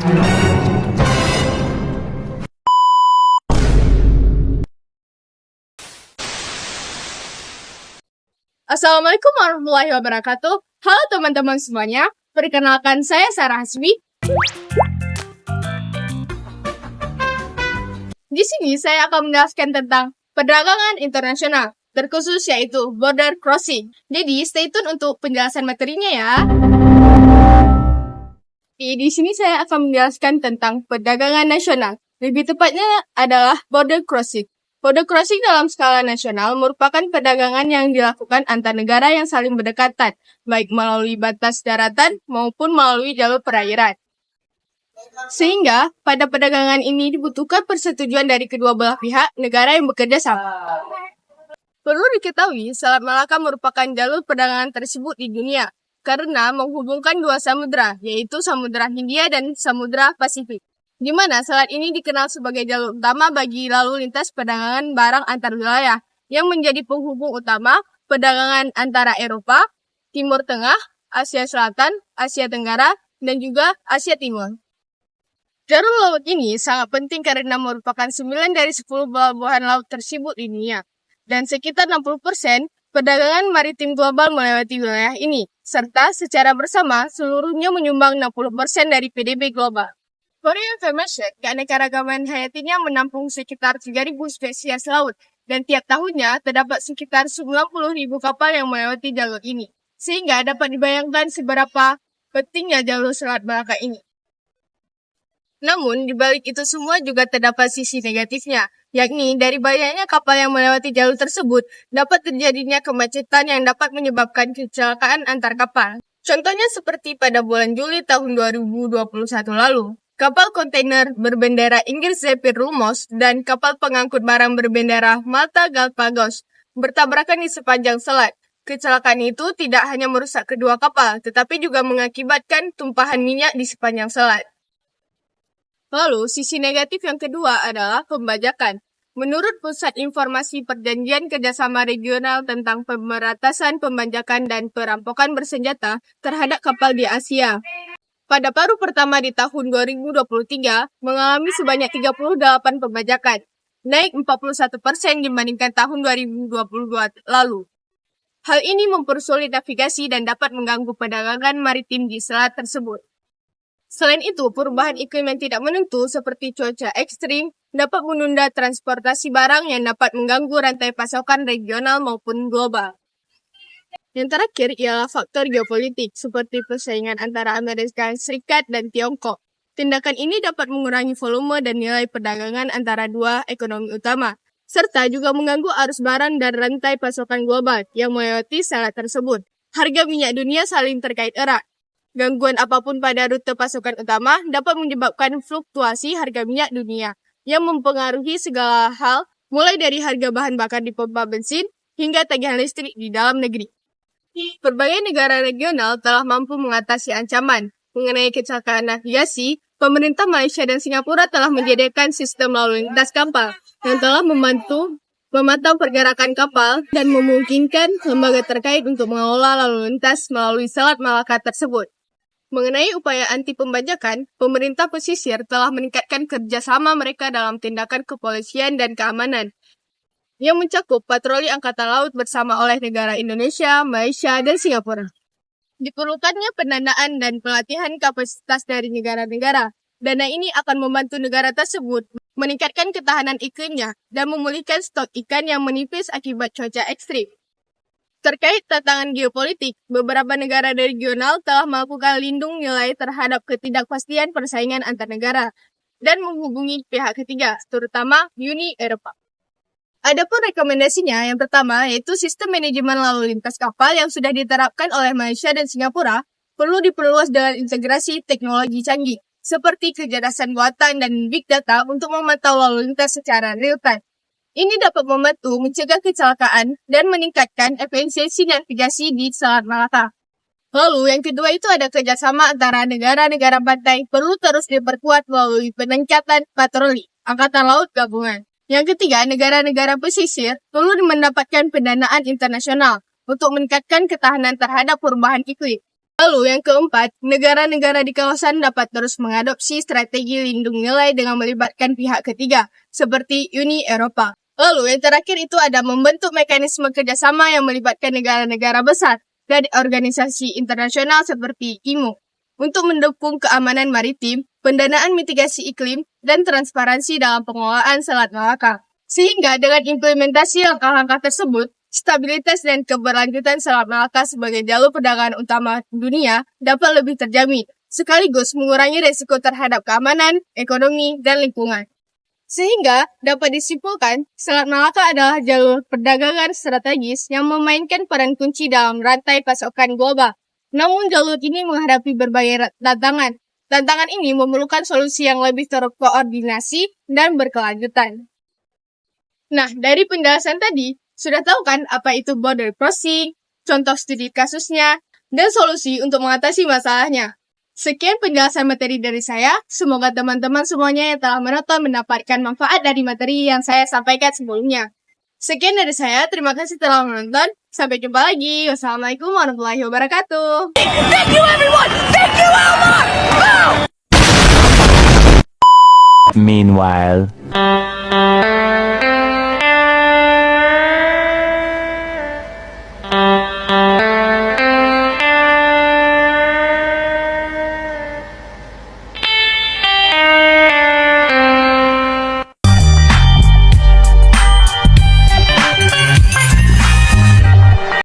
Assalamualaikum warahmatullahi wabarakatuh. Halo teman-teman semuanya, perkenalkan saya Sarah Hasbi. Di sini saya akan menjelaskan tentang perdagangan internasional, terkhusus yaitu border crossing. Jadi stay tune untuk penjelasan materinya ya. Di sini saya akan menjelaskan tentang perdagangan nasional. Lebih tepatnya adalah border crossing. Border crossing dalam skala nasional merupakan perdagangan yang dilakukan antar negara yang saling berdekatan, baik melalui batas daratan maupun melalui jalur perairan. Sehingga, pada perdagangan ini dibutuhkan persetujuan dari kedua belah pihak negara yang bekerja sama. Perlu diketahui, Selat Malaka merupakan jalur perdagangan tersebut di dunia, karena menghubungkan dua samudera, yaitu Samudra Hindia dan Samudra Pasifik, di mana selat ini dikenal sebagai jalur utama bagi lalu lintas perdagangan barang antar wilayah, yang menjadi penghubung utama perdagangan antara Eropa, Timur Tengah, Asia Selatan, Asia Tenggara, dan juga Asia Timur. Jalur laut ini sangat penting karena merupakan 9 dari 10 pelabuhan laut tersebut di dunia, dan sekitar 60% perdagangan maritim global melewati wilayah ini, serta secara bersama seluruhnya menyumbang 60% dari PDB global. For your information, keanekaragaman hayatinya menampung sekitar 3.000 spesies laut, dan tiap tahunnya terdapat sekitar 90.000 kapal yang melewati jalur ini, sehingga dapat dibayangkan seberapa pentingnya jalur Selat Malaka ini. Namun, di balik itu semua juga terdapat sisi negatifnya, yakni dari banyaknya kapal yang melewati jalur tersebut, dapat terjadinya kemacetan yang dapat menyebabkan kecelakaan antar kapal. Contohnya seperti pada bulan Juli tahun 2021 lalu. Kapal kontainer berbendera Inggris Zephyr Rumors dan kapal pengangkut barang berbendera Malta Galapagos bertabrakan di sepanjang selat. Kecelakaan itu tidak hanya merusak kedua kapal, tetapi juga mengakibatkan tumpahan minyak di sepanjang selat. Lalu, sisi negatif yang kedua adalah pembajakan. Menurut Pusat Informasi Perjanjian Kerjasama Regional tentang Pemberantasan Pembajakan dan Perampokan Bersenjata terhadap kapal di Asia, pada paruh pertama di tahun 2023 mengalami sebanyak 38 pembajakan, naik 41% dibandingkan tahun 2022 lalu. Hal ini mempersulit navigasi dan dapat mengganggu perdagangan maritim di selat tersebut. Selain itu, perubahan iklim yang tidak menentu seperti cuaca ekstrim dapat menunda transportasi barang yang dapat mengganggu rantai pasokan regional maupun global. Yang terakhir ialah faktor geopolitik, seperti persaingan antara Amerika Serikat dan Tiongkok. Tindakan ini dapat mengurangi volume dan nilai perdagangan antara dua ekonomi utama, serta juga mengganggu arus barang dan rantai pasokan global yang melewati selat tersebut. Harga minyak dunia saling terkait erat. Gangguan apapun pada rute pasokan utama dapat menyebabkan fluktuasi harga minyak dunia, yang mempengaruhi segala hal, mulai dari harga bahan bakar di pompa bensin hingga tagihan listrik di dalam negeri. Berbagai negara regional telah mampu mengatasi ancaman mengenai kecelakaan navigasi. Pemerintah Malaysia dan Singapura telah menyediakan sistem lalu lintas kapal yang telah memantau pergerakan kapal dan memungkinkan lembaga terkait untuk mengelola lalu lintas melalui Selat Malaka tersebut. Mengenai upaya anti pembajakan, pemerintah pesisir telah meningkatkan kerjasama mereka dalam tindakan kepolisian dan keamanan, yang mencakup patroli angkatan laut bersama oleh negara Indonesia, Malaysia, dan Singapura. Diperlukannya pendanaan dan pelatihan kapasitas dari negara-negara. Dana ini akan membantu negara tersebut meningkatkan ketahanan iklimnya dan memulihkan stok ikan yang menipis akibat cuaca ekstrim. Terkait tantangan geopolitik, beberapa negara regional telah melakukan lindung nilai terhadap ketidakpastian persaingan antar negara dan menghubungi pihak ketiga, terutama Uni Eropa. Adapun rekomendasinya, yang pertama yaitu sistem manajemen lalu lintas kapal yang sudah diterapkan oleh Malaysia dan Singapura perlu diperluas dengan integrasi teknologi canggih seperti kecerdasan buatan dan big data untuk memantau lalu lintas secara real time. Ini dapat membantu mencegah kecelakaan dan meningkatkan efisiensi navigasi di Selat Malaka. Lalu yang kedua itu ada kerjasama antara negara-negara pantai perlu terus diperkuat melalui peningkatan patroli Angkatan Laut Gabungan. Yang ketiga, negara-negara pesisir perlu mendapatkan pendanaan internasional untuk meningkatkan ketahanan terhadap perubahan iklim. Lalu yang keempat, negara-negara di kawasan dapat terus mengadopsi strategi lindung nilai dengan melibatkan pihak ketiga, seperti Uni Eropa. Lalu yang terakhir itu ada membentuk mekanisme kerjasama yang melibatkan negara-negara besar dan organisasi internasional seperti IMO untuk mendukung keamanan maritim, pendanaan mitigasi iklim, dan transparansi dalam pengelolaan Selat Malaka. Sehingga dengan implementasi langkah-langkah tersebut, stabilitas dan keberlanjutan Selat Malaka sebagai jalur perdagangan utama dunia dapat lebih terjamin, sekaligus mengurangi risiko terhadap keamanan, ekonomi, dan lingkungan. Sehingga dapat disimpulkan, Selat Malaka adalah jalur perdagangan strategis yang memainkan peran kunci dalam rantai pasokan global. Namun jalur ini menghadapi berbagai tantangan. Tantangan ini memerlukan solusi yang lebih terkoordinasi dan berkelanjutan. Nah, dari penjelasan tadi, sudah tahu kan apa itu border crossing, contoh studi kasusnya, dan solusi untuk mengatasi masalahnya. Sekian penjelasan materi dari saya. Semoga teman-teman semuanya yang telah menonton mendapatkan manfaat dari materi yang saya sampaikan sebelumnya. Sekian dari saya, terima kasih telah menonton. Sampai jumpa lagi. Wassalamualaikum warahmatullahi wabarakatuh. Thank you everyone! Thank you Elmer! Meanwhile.